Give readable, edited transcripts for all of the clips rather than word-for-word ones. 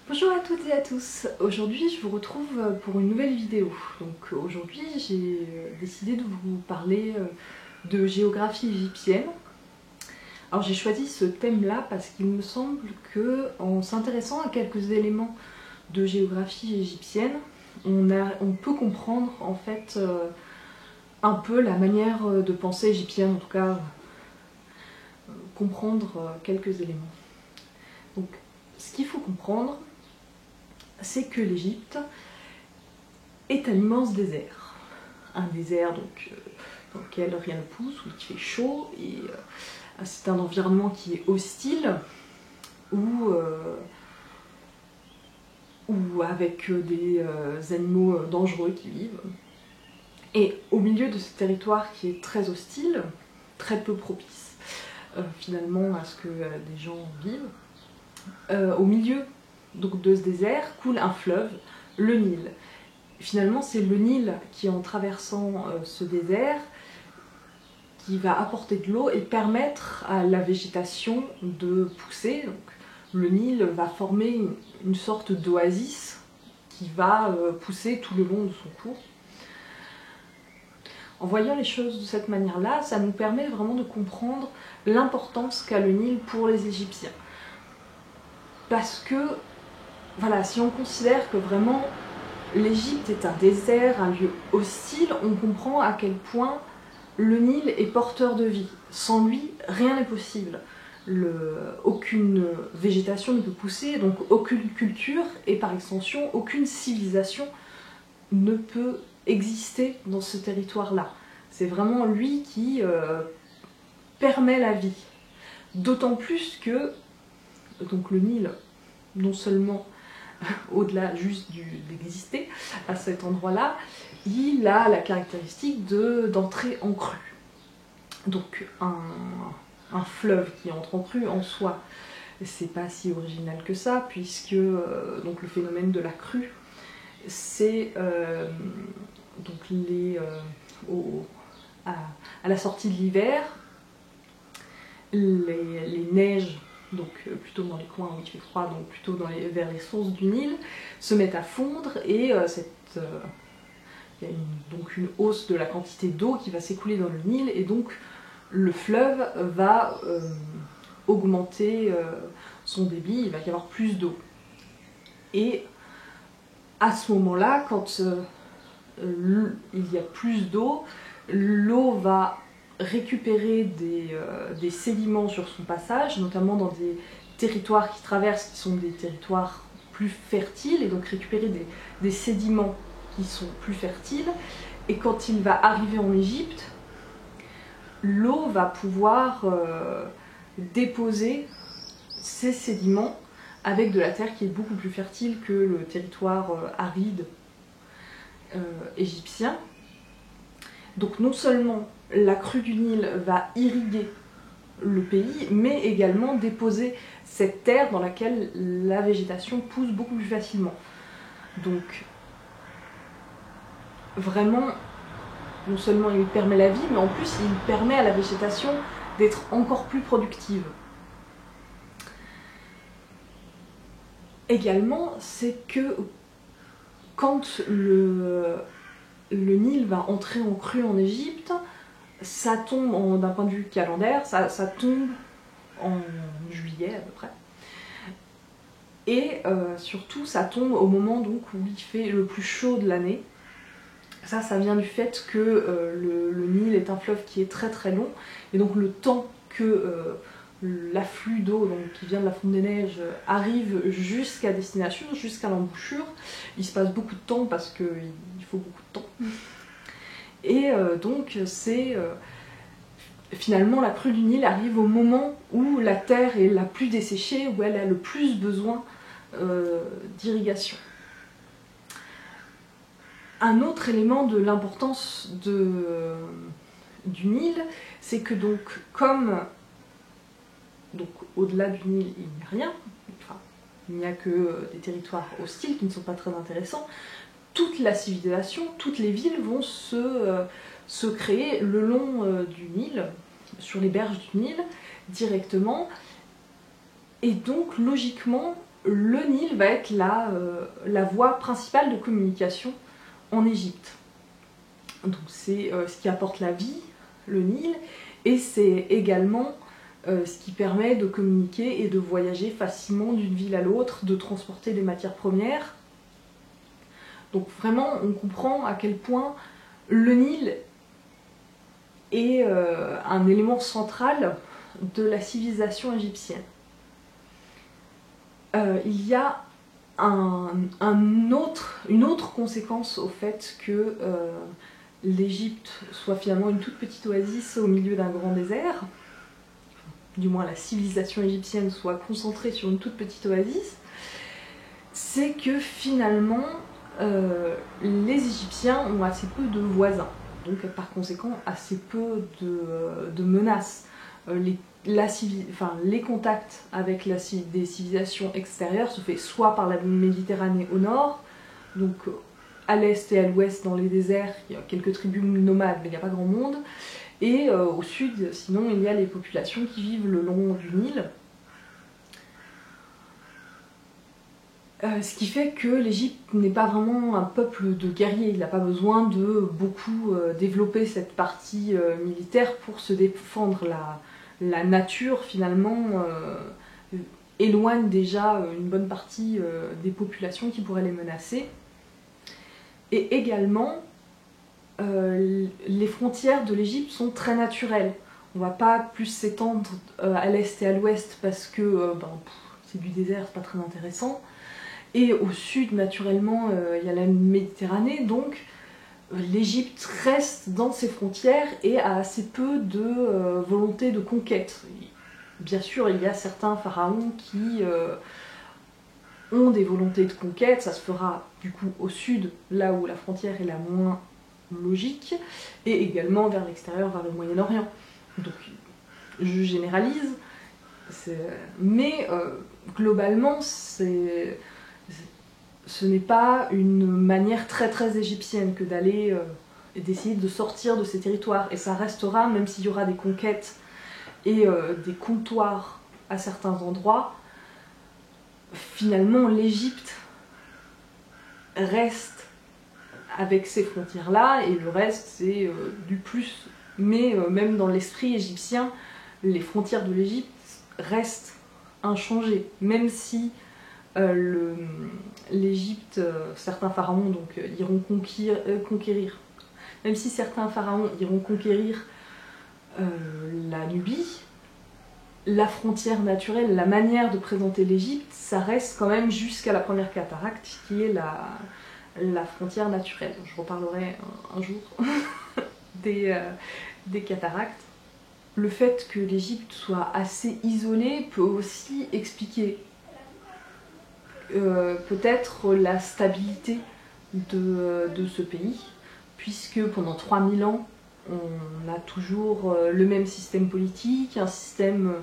Bonjour à toutes et à tous. Aujourd'hui je vous retrouve pour une nouvelle vidéo. Donc aujourd'hui j'ai décidé de vous parler de géographie égyptienne. Alors j'ai choisi ce thème-là parce qu'il me semble que en s'intéressant à quelques éléments de géographie égyptienne, on peut comprendre en fait un peu la manière de penser égyptienne, en tout cas comprendre quelques éléments. Donc ce qu'il faut comprendre, c'est que l'Égypte est un immense désert. Un désert donc, dans lequel rien ne pousse, où il fait chaud, et c'est un environnement qui est hostile, ou avec des animaux dangereux qui vivent. Et au milieu de ce territoire qui est très hostile, très peu propice finalement à ce que des gens vivent, au milieu donc, de ce désert coule un fleuve, le Nil. Finalement, c'est le Nil qui, en traversant ce désert, qui va apporter de l'eau et permettre à la végétation de pousser. Donc, le Nil va former une sorte d'oasis qui va pousser tout le long de son cours. En voyant les choses de cette manière-là, ça nous permet vraiment de comprendre l'importance qu'a le Nil pour les Égyptiens. Parce que, voilà, si on considère que vraiment l'Égypte est un désert, un lieu hostile, on comprend à quel point le Nil est porteur de vie. Sans lui, rien n'est possible. Aucune végétation ne peut pousser, donc aucune culture et par extension aucune civilisation ne peut exister dans ce territoire-là. C'est vraiment lui qui permet la vie. D'autant plus que donc le Nil, non seulement au-delà juste d'exister à cet endroit-là, il a la caractéristique d'entrer en crue. Donc un fleuve qui entre en crue en soi, c'est pas si original que ça, puisque donc le phénomène de la crue, c'est donc à la sortie de l'hiver, les neiges, donc plutôt dans les coins où il fait froid, donc plutôt vers les sources du Nil, se mettent à fondre et il y a donc une hausse de la quantité d'eau qui va s'écouler dans le Nil et donc le fleuve va augmenter son débit, il va y avoir plus d'eau. Et à ce moment-là, quand il y a plus d'eau, l'eau va récupérer des sédiments sur son passage, notamment dans des territoires qui traversent, qui sont des territoires plus fertiles, et donc récupérer des sédiments qui sont plus fertiles. Et quand il va arriver en Égypte, l'eau va pouvoir déposer ces sédiments avec de la terre qui est beaucoup plus fertile que le territoire aride égyptien. Donc non seulement la crue du Nil va irriguer le pays, mais également déposer cette terre dans laquelle la végétation pousse beaucoup plus facilement. Donc vraiment, non seulement il permet la vie, mais en plus il permet à la végétation d'être encore plus productive. Également, c'est que quand le Nil va entrer en crue en Égypte, ça tombe, d'un point de vue calendaire, ça tombe en juillet à peu près. Et surtout, ça tombe au moment donc, où il fait le plus chaud de l'année. Ça vient du fait que le Nil est un fleuve qui est très très long, et donc le temps que l'afflux d'eau qui vient de la fonte des neiges arrive jusqu'à destination, jusqu'à l'embouchure, il se passe beaucoup de temps parce qu'il faut beaucoup de temps. Et donc c'est finalement la crue du Nil arrive au moment où la terre est la plus desséchée, où elle a le plus besoin d'irrigation. Un autre élément de l'importance du Nil, c'est que donc comme au-delà du Nil il n'y a rien, enfin, il n'y a que des territoires hostiles qui ne sont pas très intéressants, toute la civilisation, toutes les villes vont se créer le long du Nil, sur les berges du Nil, directement. Et donc, logiquement, le Nil va être la voie principale de communication en Égypte. Donc c'est ce qui apporte la vie, le Nil, et c'est également ce qui permet de communiquer et de voyager facilement d'une ville à l'autre, de transporter des matières premières. Donc vraiment, on comprend à quel point le Nil est un élément central de la civilisation égyptienne. Il y a une autre conséquence au fait que l'Égypte soit finalement une toute petite oasis au milieu d'un grand désert, du moins la civilisation égyptienne soit concentrée sur une toute petite oasis, c'est que finalement les Égyptiens ont assez peu de voisins, donc par conséquent assez peu de menaces. Les contacts avec des civilisations extérieures se fait soit par la Méditerranée au nord, donc à l'est et à l'ouest dans les déserts, il y a quelques tribus nomades mais il n'y a pas grand monde, et au sud sinon il y a les populations qui vivent le long du Nil. Ce qui fait que l'Égypte n'est pas vraiment un peuple de guerriers, il n'a pas besoin de beaucoup développer cette partie militaire pour se défendre. La nature finalement éloigne déjà une bonne partie des populations qui pourraient les menacer. Et également, les frontières de l'Égypte sont très naturelles. On ne va pas plus s'étendre à l'est et à l'ouest parce que c'est du désert, c'est pas très intéressant. Et au sud, naturellement, il y a la Méditerranée, donc l'Égypte reste dans ses frontières et a assez peu de volonté de conquête. Bien sûr, il y a certains pharaons qui ont des volontés de conquête, ça se fera du coup au sud, là où la frontière est la moins logique, et également vers l'extérieur, vers le Moyen-Orient. Donc je généralise, mais globalement ce n'est pas une manière très égyptienne que d'aller et d'essayer de sortir de ces territoires, et ça restera, même s'il y aura des conquêtes et des comptoirs à certains endroits, finalement l'Égypte reste avec ces frontières-là, et le reste c'est du plus. Mais même dans l'esprit égyptien, les frontières de l'Égypte restent inchangées, même si l'Égypte, certains pharaons donc, iront conquérir, même si certains pharaons iront conquérir la Nubie, la frontière naturelle, la manière de présenter l'Égypte, ça reste quand même jusqu'à la première cataracte, qui est la frontière naturelle. Je reparlerai un jour des cataractes. Le fait que l'Égypte soit assez isolée peut aussi expliquer peut-être la stabilité de ce pays, puisque pendant 3000 ans, on a toujours le même système politique, un système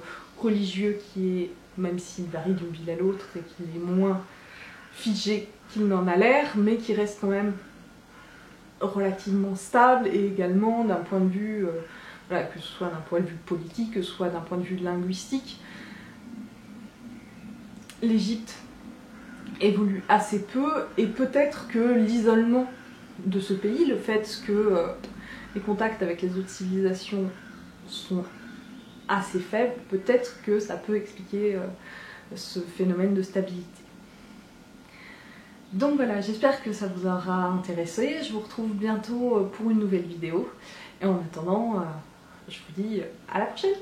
religieux qui est, même s'il varie d'une ville à l'autre et qu'il est moins figé qu'il n'en a l'air, mais qui reste quand même relativement stable, et également d'un point de vue, voilà, que ce soit d'un point de vue politique, que ce soit d'un point de vue linguistique, l'Égypte évolue assez peu, et peut-être que l'isolement de ce pays, le fait que les contacts avec les autres civilisations sont assez faibles, peut-être que ça peut expliquer ce phénomène de stabilité. Donc voilà, j'espère que ça vous aura intéressé. Je vous retrouve bientôt pour une nouvelle vidéo. Et en attendant, je vous dis à la prochaine!